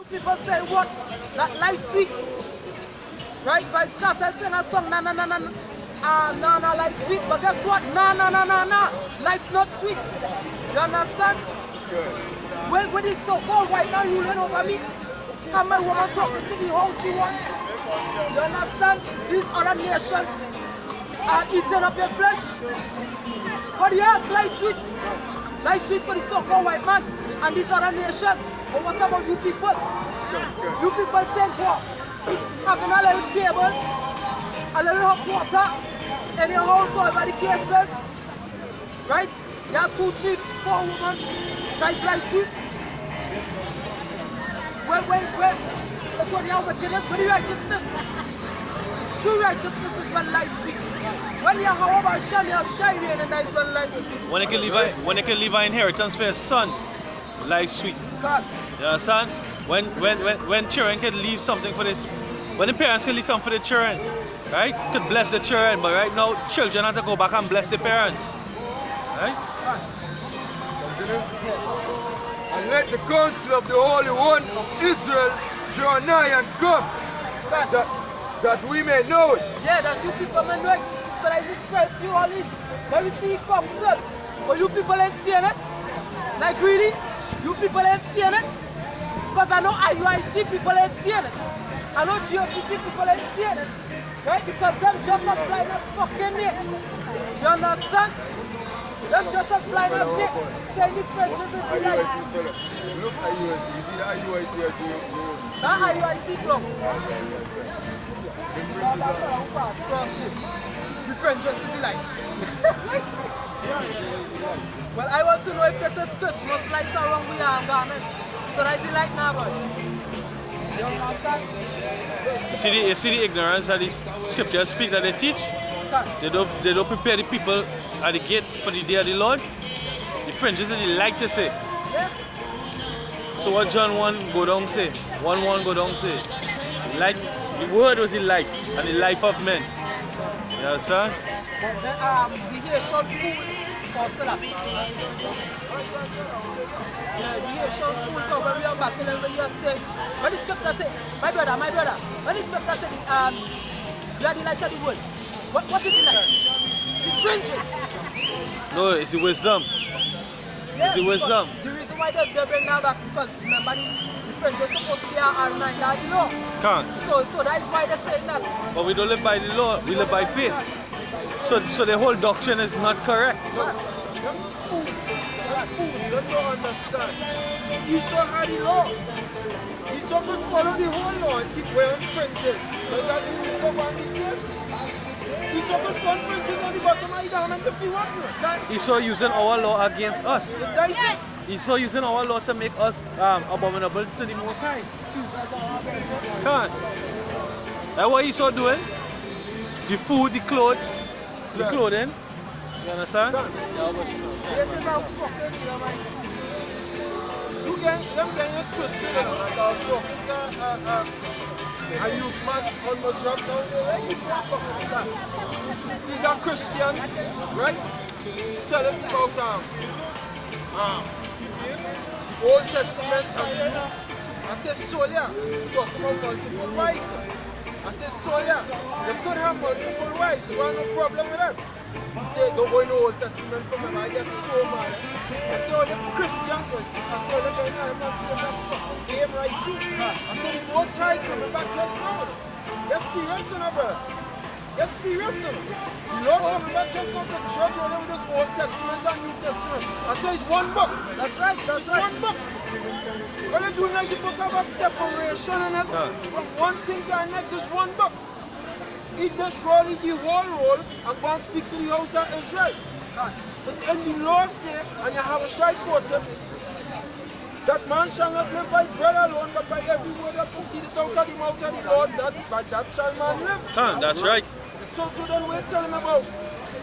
People say what? That life sweet. Right? But Scott sing a song, na na na na. No, no, life sweet. But guess what? No, no, no, no, no. Life not sweet. You understand? When it's so cold right now, you lean over me. And my woman talk to the how she wants. You understand? These other nations are eating up your flesh. But yes, life sweet. Life sweet for the so-called white man and these other nations. But what about you people? You people send what? Having a little cable, a little hot water in your household by the cases. Right? You have 2, 3, 4 women. Right, life sweet. Where? That's what you have wickedness, but the righteousness. True righteousness is when life sweet. When you have about shine, you have shine and that is when life sweet. When you can leave an inheritance for your son, life sweet. God. You understand? When children can leave something for the, when the parents can leave something for the children, right? Could bless the children, but right now children have to go back and bless the parents. Right? Continue. And let the counsel of the Holy One of Israel draw nigh and come, that we may know it. Yeah, that you people may know it. So that it spread you all in. Let me see it come, sir. But you people ain't seeing it. Like really? You people ain't seeing it. Because I know Iuic people ain't seeing it. I know GOPP people ain't seeing it. Right? Because them just not flying up fucking me. You understand? Them just not flying up me. Saying the French is the life. Look at Iuic. You see the Iuic here, Joe? That Iuic club. The Fringes is the light. Well, I want to know if this is Christmas lights around we are garment. So that's the light now, boy. You understand? You see the ignorance that these scriptures speak that they teach? They don't prepare the people at the gate for the day of the Lord. The Fringes they like to say. Yeah. So what John 1 go down say? 1:1 go down say. Light, the word was the light and the life of men. You understand? But the Haitian food for Salah. Yeah, the Haitian food come when we are battling and when you say, when the scripture say, my brother, when the scripture say, you are the light of the world. What is the light? The Fringes. No, it's the wisdom. Yeah, it's the wisdom. The reason why they bring that back because remember the Fringes supposed to be our reminder, you know. Can't. So that is why they're saying that. But we don't live by the law, we live by faith. So the whole doctrine is not correct. You don't understand. He saw how the law. He saw to follow the whole law and keep wearing Fringes. Does that mean he's so one mistake? He saw to follow Fringes on the bottom of the garment if he wants it. He saw using our law against us. That's it. He saw using our law to make us abominable to the Most High. Can't. That's what he saw doing. The food, the clothes, the clothing. You understand? This is how fucking you know, man. You them getting it twisted, you know, like I was talking to a youth man on the job down there. He's a Christian, right? Telling about Old Testament and the New. I said, so yeah, talk about multiple wives. I said, so yeah, they could have multiple wives, you have no problem with that. He said, don't go in the Old Testament for me, I get so mad. I said, oh, the Christian was, I said, look at him, I'm not doing that fucking game right through. I said, the Most High coming back just now. You're serious, you know, brother? You're serious, you know? The Lord coming back just now to church only with this Old Testament and New Testament. I said, it's one book. That's right. One book. What you do like the book of a separation and from one thing to the next is one book. It just roll the whole roll and go and speak to the house of Israel. And the law say, and you have a side quoted, that man shall not live by bread alone, but by every word that proceedeth out of the mouth of the Lord, that by that shall man live. That's right. So then we tell him about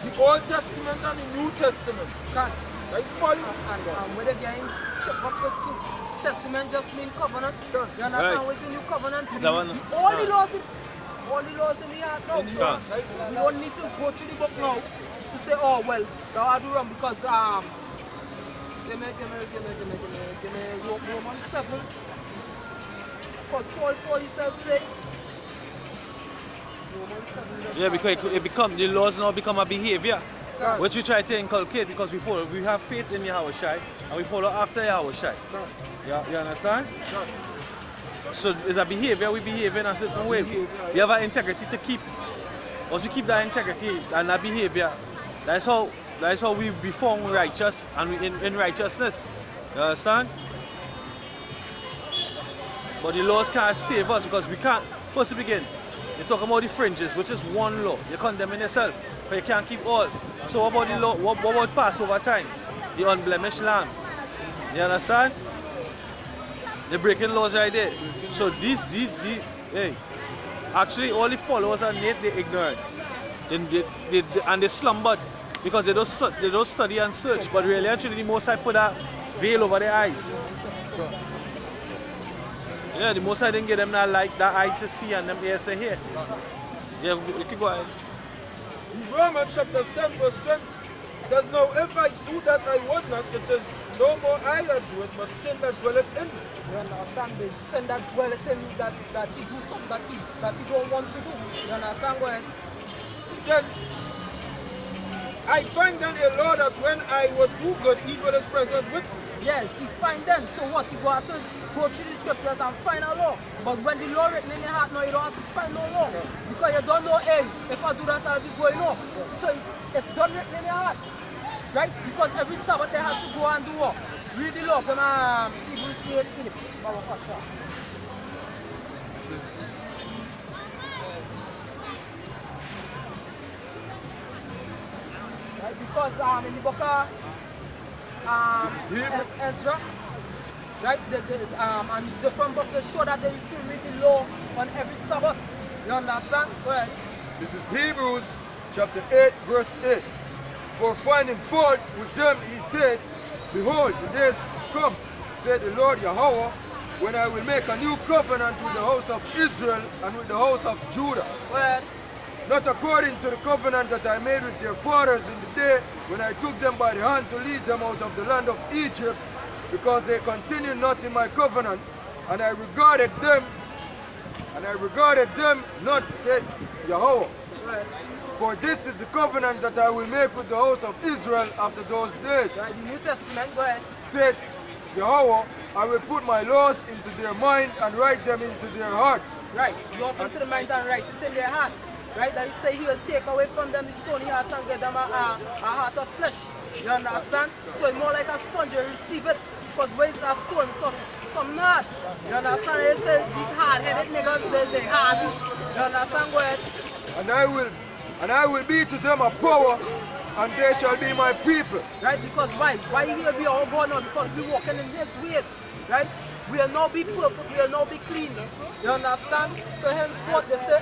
the Old Testament and the New Testament. Right, follow? And when again, chop up the two. Testament just mean covenant. You understand what's the new covenant? All the laws in the earth now. So we don't need to go through the book now to say, oh well, now I do wrong because give me Romans 7. because Paul himself said. Yeah, because it become the laws now become a behavior. Right. Which we try to inculcate because we have faith in Yahweh Shai and we follow after Yahweh Shai. Right. You understand? Right. So it's a behavior, we behave in a certain way. You have an integrity to keep. Once you keep that integrity and that behavior, that's how we be found righteous and we in righteousness. You understand? But the laws can't save us because we can't. First to begin, you talk about the fringes, which is one law. You're condemning yourself, but you can't keep all. So what about the law? What about Passover time? The unblemished lamb. You understand? They're breaking laws right there. So these hey, actually all the followers are Nate, they're ignorant. And they slumbered because they don't study and search. But really actually the Most High put that veil over their eyes. Yeah, the Most High didn't give them that light, that eye to see and them ears to hear. Yeah, you can go ahead. Romans chapter 7 verse 20 says, now if I do that I would not, it is no more I that do it, but sin that dwelleth in me. You understand? The sin that dwelleth in me that he do something that he don't want to do. You understand what? It says, I find then a law that when I would do good, evil is present with me. Yes, he find them. So what? You go out to go through the scriptures and find a law. But when the law written in your heart, no, you don't have to find no law. Because you don't know, hey, if I do that, I'll be going off. So it's done written in your heart. Right? Because every Sabbath they have to go and do what? Read the law. Come on, Hebrews 8 in it. Right? Because in the book of Ezra, right? And different books they show that they used to read the law on every Sabbath. You understand? Well, This is Hebrews chapter 8 verse 8. For finding fault with them he said, behold, the days come, said the Lord Yahweh, when I will make a new covenant with the house of Israel and with the house of Judah. well, Not according to the covenant that I made with their fathers in the day when I took them by the hand to lead them out of the land of Egypt, because they continued not in my covenant, and I regarded them not, said Yahweh. well. For this is the covenant that I will make with the house of Israel after those days, Right, the New Testament, go ahead. said Yahweh, I will put my laws into their mind and write them into their hearts. Right, you open to the mind and write it in their heart. Right, that he say he will take away from them the stony heart and give them a heart of flesh. You understand? So it's more like a sponge, you receive it. Because where is that stone? Some hard. You understand? They say these hard-headed niggas, they hard. You understand? Go ahead. And I will be to them a power, and they shall be my people. Right, because why? Why here we are going on? Because we walking in his ways. Right? We will not be perfect, we will not be clean. You understand? So henceforth they say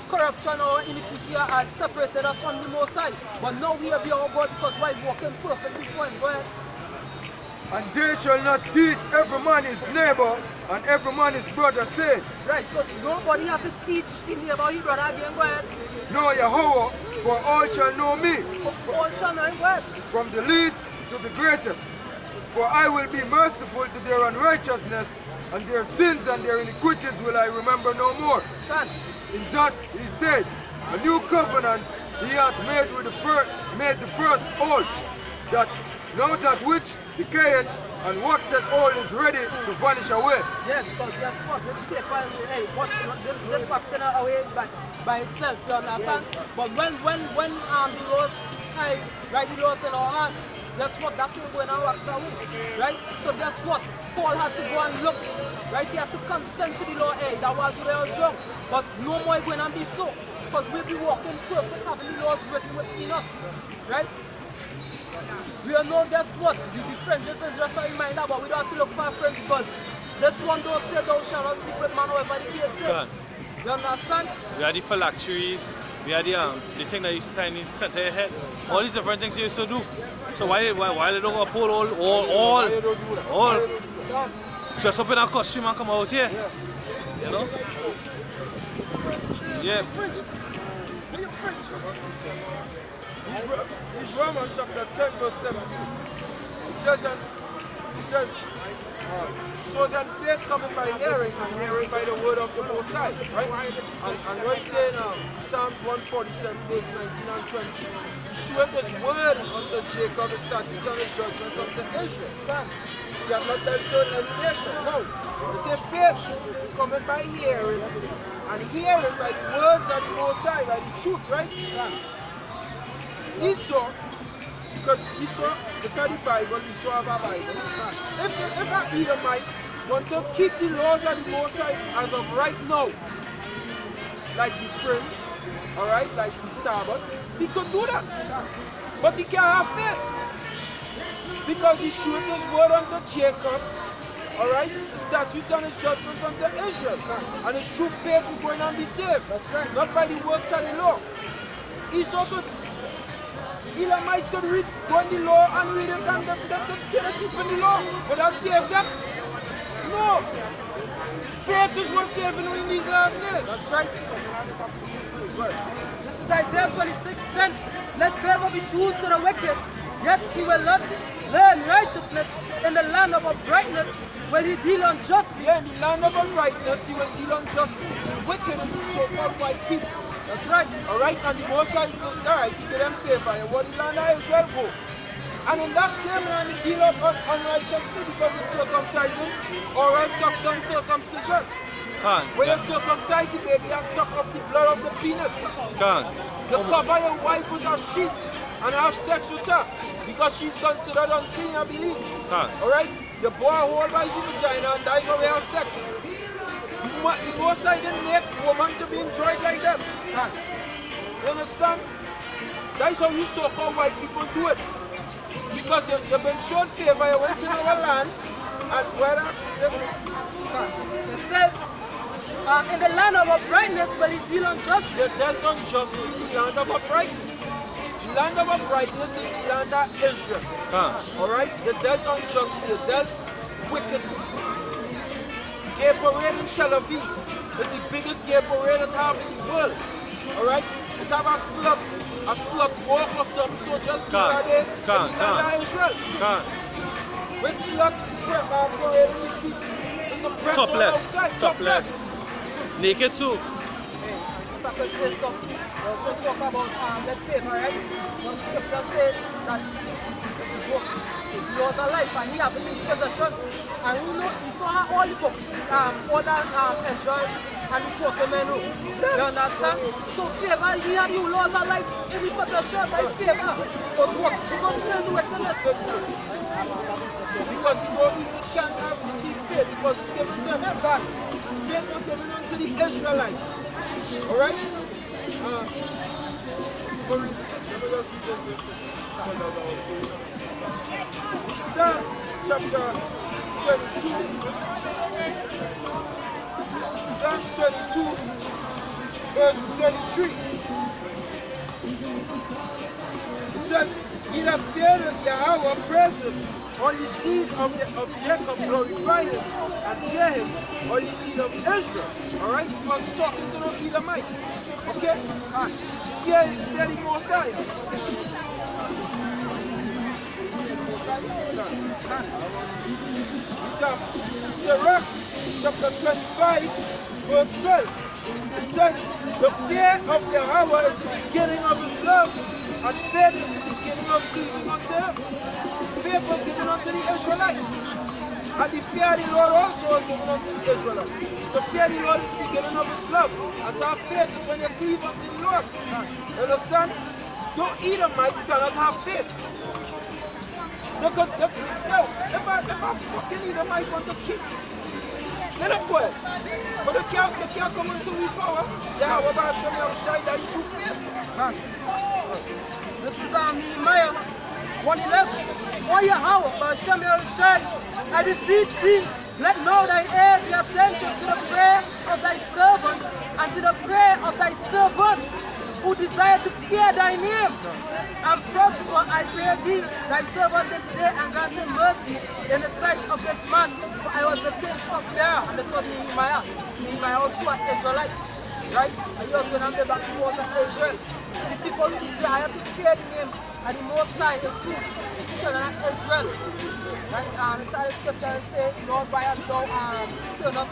corruption or iniquity are separated us from the Most High. But now we are beyond God because why walking perfectly before him. Go ahead. And they shall not teach every man his neighbor and every man his brother, saying, Right, so nobody have to teach the neighbor his brother again. Go ahead. know Yahweh, for all shall know me, All shall know him. Go ahead. from the least to the greatest. For I will be merciful to their unrighteousness, and their sins and their iniquities will I remember no more. Stand. In that he said, a new covenant he hath made with the first old, that now that which decayeth and waxeth old is ready to vanish away. Yes, because guess what? This paper, hey, watch, this waxing away by itself, you understand? But when the laws, hey, write the laws in our hearts, guess what? That will go and wax away, right? So guess what? Paul had to go and look, right? He had to consent to the law, hey, that was real wrong. But no more going and be so, because we'll be walking perfect, having the laws written within us, right? We all know, guess what? The Fringes is just a reminder, but we don't have to look for a Fringe because this one don't say thou shalt not sleep with man, however the case is. You understand? We had the phylacteries, we had the thing that used to tie in the center of your head. All these different things you used to do. So why they don't uphold all dress up in a costume and come out here? You know? Yeah. It's Romans chapter 10 verse 17. It says, So that faith coming by hearing, and hearing by the word of the Most High, right? And what he said in Psalms 147, verse 19 and 20, he showed his word unto Jacob, his statutes and his judgments unto Israel. He had not done so in every nation. No. He said faith coming by hearing, and hearing by the words of the Most High, by the truth, right? Esau, because Esau, look at the Bible, Esau have a Bible. If an Edomite want to keep the laws of the Most High as of right now, like the Fringes, alright, like the Sabbath, he could do that. But he can't have faith. Because he showed his word unto Jacob, alright, the statutes and his judgments unto Israel. And his true faith will go in and be saved. That's right. Not by the works of the law. Esau could, Elamites could read, go in the law and read it and they keep in the law. But that save them? No. Faith is what saving you in these last days. That's right. This is Isaiah 26:10. Let favor be shown to the wicked, yet he will not learn righteousness. In the land of uprightness will he deal unjustly. Yeah, in the land of uprightness he will deal unjustly. The wicked is the so-called white people. That's right. Alright, and the Most High goes, alright, he give them favor. And what the land of Israel go? And in that same land he deal unrighteously because of circumcision or else some circumcision. When you circumcise the baby and suck up the blood of the penis, you cover your wife with a sheet and have sex with her because she's considered unclean, I believe. Alright? The boy hold by his vagina and dies away of sex. The Most High didn't make women to be enjoyed like them. You understand? That's how you so-called white people do it. Because you've been shown favor, you went to our land and whether it says, in the land of uprightness will he deal unjustly. They dealt unjustly in the land of uprightness. The land of uprightness is the land of Israel. Alright? They dealt unjustly, they dealt wickedly. Gay parade in Tel Aviv is the biggest gay parade that have in the world. Alright? It have a slut walk or something, so just like that in the land of Israel. With slut parade in the street, in the press outside, topless. Naked too. If I could say something, also talk about that favor, right? The scripture says that he was alive and he had his possession. And you know, he saw all the books, all that Israel and the spoken men. You understand? So favor, he had you laws of life in the possession by favor. But what? Because still do wickedness. Because he can't have received faith because it's given to him. God. Faith was given unto the Israelites. Alright? Psalm chapter 22. Psalm 22, verse 23. It says, he that feareth Yahweh praiseth, all the seed of Jacob glorify him, and fear him, all the seed of Israel. Alright? Because he's talking to the Edomites. Okay? Fear the Most High. Sirach chapter 25, verse 12. It says, the fear of Yahweh is the beginning of his love, and faith is the beginning of cleaving unto him. Faith was given unto the Israelites. And the fear of the Lord also was given unto the Israelites. The fear of the Lord is the beginning of his love. And to have faith is when you cleave unto the Lord. You understand? No Edomites cannot have faith. If I fucking Edomite want to kiss, they don't go ahead. But they can't come into we power. Yeah, we're about to show me how shy that is true faith. This is Nehemiah 1:11. O Yahweh, by Hashem Yahushai, I beseech thee, let now thy ear be attentive to the prayer of thy servant and to the prayer of thy servants who desire to fear thy name. And prosper, I pray thee, thy servant this day, and grant him mercy in the sight of this man. For I was the king's cupbearer, and this was Nehemiah. Nehemiah also an Israelite. right? And your husband and the back was of Israel. The people who say, I have to fear the name and the Most High is true. The children of Israel. Right? And the scripture say, Lord, by and thou turn us